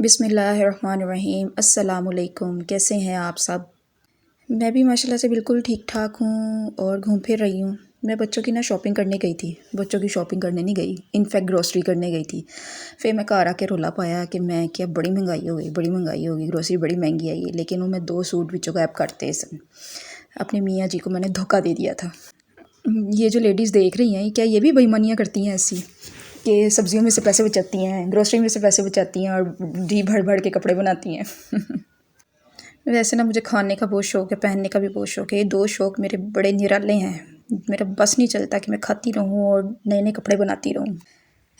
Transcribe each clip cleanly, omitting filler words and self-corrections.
बिस्मिल्लाहिर्रहमानिर्रहीम। अस्सलामुअलैकुम। कैसे हैं आप सब? मैं भी माशाल्लाह से बिल्कुल ठीक ठाक हूँ और घूम फिर रही हूँ। मैं बच्चों की ना शॉपिंग करने गई थी। बच्चों की शॉपिंग करने नहीं गई, इनफैक्ट ग्रोसरी करने गई थी। फिर मैं घर आके रौला पाया कि मैं क्या बड़ी महंगाई हो गई, बड़ी महंगाई हो गई, ग्रोसरी बड़ी महंगी आई है। लेकिन वो मैं 2 सूट विचों गैप करते सन। अपने मियाँ जी को मैंने धोखा दे दिया था। ये जो लेडीज़ देख रही हैं, क्या ये भी बेईमानियाँ करती हैं ऐसी कि सब्जियों में से पैसे बचाती हैं, ग्रोसरी में से पैसे बचाती हैं और जी भर भर के कपड़े बनाती हैं। वैसे ना मुझे खाने का बहुत शौक़ है, पहनने का भी बहुत शौक़ है। ये 2 शौक़ मेरे बड़े निराले हैं। मेरा बस नहीं चलता कि मैं खाती रहूँ और नए नए कपड़े बनाती रहूँ।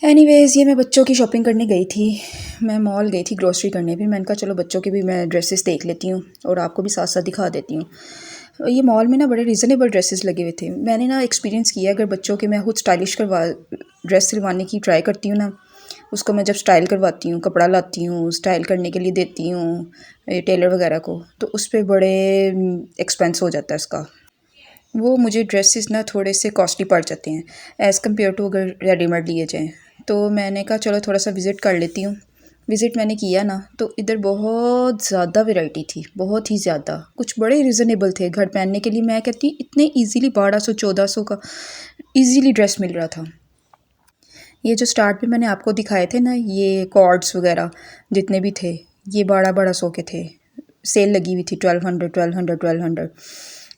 एनीवेज़ ये मैं बच्चों की शॉपिंग करने गई थी। मैं मॉल गई थी ग्रोसरी करने भी। मैंने कहा चलो बच्चों के भी मैं ड्रेसेस देख लेती हूँ और आपको भी साथ साथ दिखा देती हूँ। ये मॉल में ना बड़े रीज़नेबल ड्रेसेस लगे हुए थे। मैंने ना एक्सपीरियंस किया, अगर बच्चों के मैं खुद स्टाइलिश ड्रेस सिलवाने की ट्राई करती हूँ ना, उसको मैं जब स्टाइल करवाती हूँ, कपड़ा लाती हूँ, स्टाइल करने के लिए देती हूँ टेलर वगैरह को, तो उस पर बड़े एक्सपेंस हो जाता है इसका। वो मुझे ड्रेसेस ना थोड़े से कॉस्टली पड़ जाते हैं एज़ कम्पेयर टू अगर रेडीमेड लिए जाएँ। तो मैंने कहा चलो थोड़ा सा विज़िट कर लेती हूँ। विज़िट मैंने किया ना, तो इधर बहुत ज़्यादा वैरायटी थी, बहुत ही ज़्यादा। कुछ बड़े रीज़नेबल थे घर पहनने के लिए। मैं कहती इतने ईज़िली 1200-1400 का ईज़िली ड्रेस मिल रहा था। ये जो स्टार्ट में मैंने आपको दिखाए थे ना, ये कॉर्ड्स वगैरह जितने भी थे, ये 1200 के थे। सेल लगी हुई थी 1200।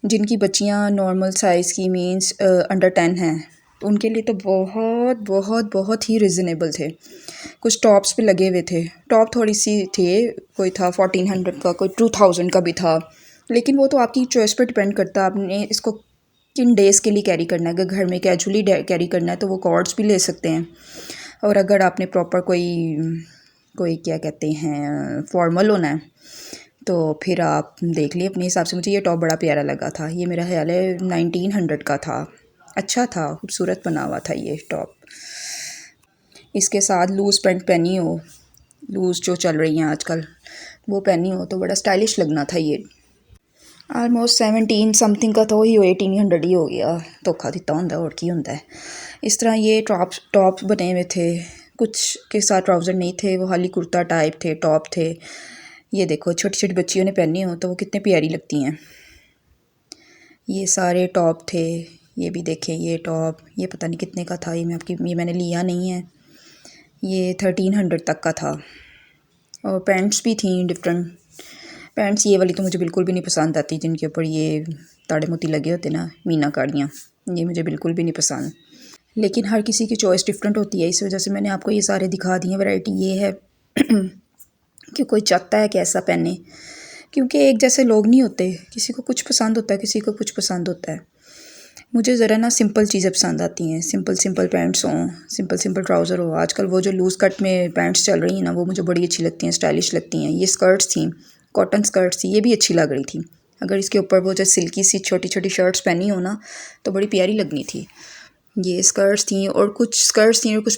जिनकी बच्चियाँ नॉर्मल साइज़ की मीन्स अंडर 10 हैं, तो उनके लिए तो बहुत बहुत बहुत ही रिजनेबल थे। कुछ टॉप्स पे लगे हुए थे। टॉप थोड़ी सी थे, कोई था 1400 का, कोई 2000 का भी था। लेकिन वो तो आपकी चॉइस पर डिपेंड करता है, आपने इसको किन डेज़ के लिए कैरी करना है। अगर घर में कैजुअली कैरी करना है तो वो कॉर्ड्स भी ले सकते हैं। और अगर आपने प्रॉपर कोई कोई क्या कहते हैं फॉर्मल होना है तो फिर आप देख लिए अपने हिसाब से। मुझे ये टॉप बड़ा प्यारा लगा था। ये मेरा ख्याल है 1900 का था। अच्छा था, खूबसूरत बना हुआ था ये टॉप। इसके साथ लूज़ पैंट पहनी हो, लूज़ जो चल रही हैं आजकल, वो पहनी हो तो बड़ा स्टाइलिश लगना था। ये आलमोस्ट 17 समथिंग का तो ही हो, 1800 ही हो गया। धोखा दिता होंदा और की होंदा है। इस तरह ये टॉप्स बने हुए थे। कुछ के साथ ट्राउज़र नहीं थे, वो खाली कुर्ता टाइप थे, टॉप थे। ये देखो छोटी छोटी बच्चियों ने पहनी हो तो वो कितने प्यारी लगती हैं। ये सारे टॉप थे। ये भी देखें, ये टॉप, ये पता नहीं कितने का था। ये मैंने लिया नहीं है। ये 1300 तक का था। और पैंट्स भी थी डिफरेंट पैंट्स। ये वाली तो मुझे बिल्कुल भी नहीं पसंद आती, जिनके ऊपर ये ताड़े मोती लगे होते ना, मीनाकारियाँ, ये मुझे बिल्कुल भी नहीं पसंद। लेकिन हर किसी की चॉइस डिफरेंट होती है, इस वजह से मैंने आपको ये सारे दिखा दिए। वैरायटी ये है कि कोई चाहता है कि ऐसा पहने, क्योंकि एक जैसे लोग नहीं होते। किसी को कुछ पसंद होता है, किसी को कुछ पसंद होता है। मुझे ज़रा ना सिंपल चीज़ें पसंद आती हैं। सिंपल पैंट्स हों, सिंपल ट्राउज़र हो। आजकल वो जो लूज़ कट में पैंट्स चल रही हैं ना, वो मुझे बड़ी अच्छी लगती हैं, स्टाइलिश लगती हैं। ये स्कर्ट्स थी, कॉटन स्कर्ट्स थी, ये भी अच्छी लग रही थी। अगर इसके ऊपर वो जो सिल्की सी छोटी छोटी शर्ट्स पहनी हो ना, तो बड़ी प्यारी लगनी थी। ये स्कर्ट्स थी और कुछ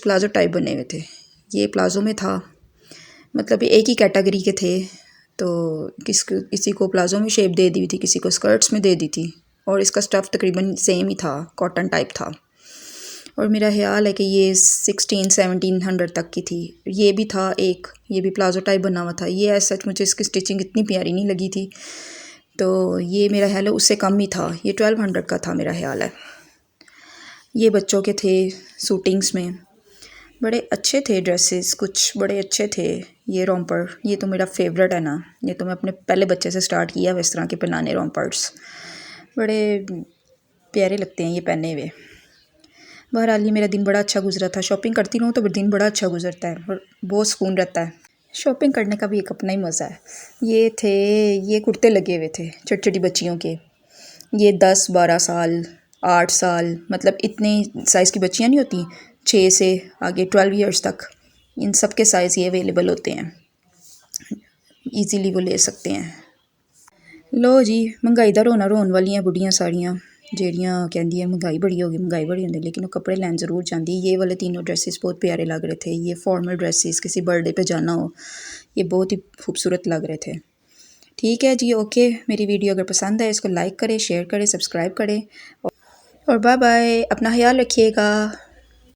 प्लाजो टाइप बने हुए थे। ये प्लाजो में था, मतलब एक ही कैटेगरी के थे। तो किसी को प्लाजो में शेप दे दी थी, किसी को स्कर्ट्स में दे दी थी। और इसका स्टफ़ तकरीबन सेम ही था, कॉटन टाइप था। और मेरा ख्याल है कि ये 1600-1700 तक की थी। ये भी था एक, ये भी प्लाजो टाइप बना हुआ था। ये एज सच मुझे इसकी स्टिचिंग इतनी प्यारी नहीं लगी थी, तो ये मेरा ख्याल है उससे कम ही था। ये 1200 का था मेरा ख्याल है। ये बच्चों के थे सूटिंग्स में, बड़े अच्छे थे ड्रेसेस, कुछ बड़े अच्छे थे। ये रोम्पर, ये तो मेरा फेवरेट है ना। ये तो मैं अपने पहले बच्चे से स्टार्ट किया हुआ इस तरह के पहनाने रोम्पर्स। बड़े प्यारे लगते हैं ये पहने हुए। बहरहाल ये मेरा दिन बड़ा अच्छा गुजरा था। शॉपिंग करती रहूँ तो दिन बड़ा अच्छा गुजरता है और बहुत सुकून रहता है। शॉपिंग करने का भी एक अपना ही मज़ा है। ये कुर्ते लगे हुए थे छोटी छोटी बच्चियों के। ये 10-12 साल, 8 साल, मतलब इतने साइज़ की बच्चियाँ नहीं होती, 6 से आगे 12 ईयर्स तक, इन सब के साइज़ ये अवेलेबल होते हैं। ईज़िली वो ले सकते हैं। लो जी, महंगाई दा रोना रोन वालियां बुढ़ियाँ सारियां जेड़ियाँ कहंदियां महंगाई बड़ी होगी, महंगाई बड़ी होंदी, लेकिन वो कपड़े लैन ज़रूर जाती। ये वाले तीनों ड्रेसेस बहुत प्यारे लग रहे थे। ये फॉर्मल ड्रेसेस, किसी बर्थडे पे जाना हो, ये बहुत ही खूबसूरत लग रहे थे। ठीक है जी, ओके। मेरी वीडियो अगर पसंद है इसको लाइक करें, शेयर करें, सब्सक्राइब करें और बाय बाय। अपना ख्याल रखिएगा।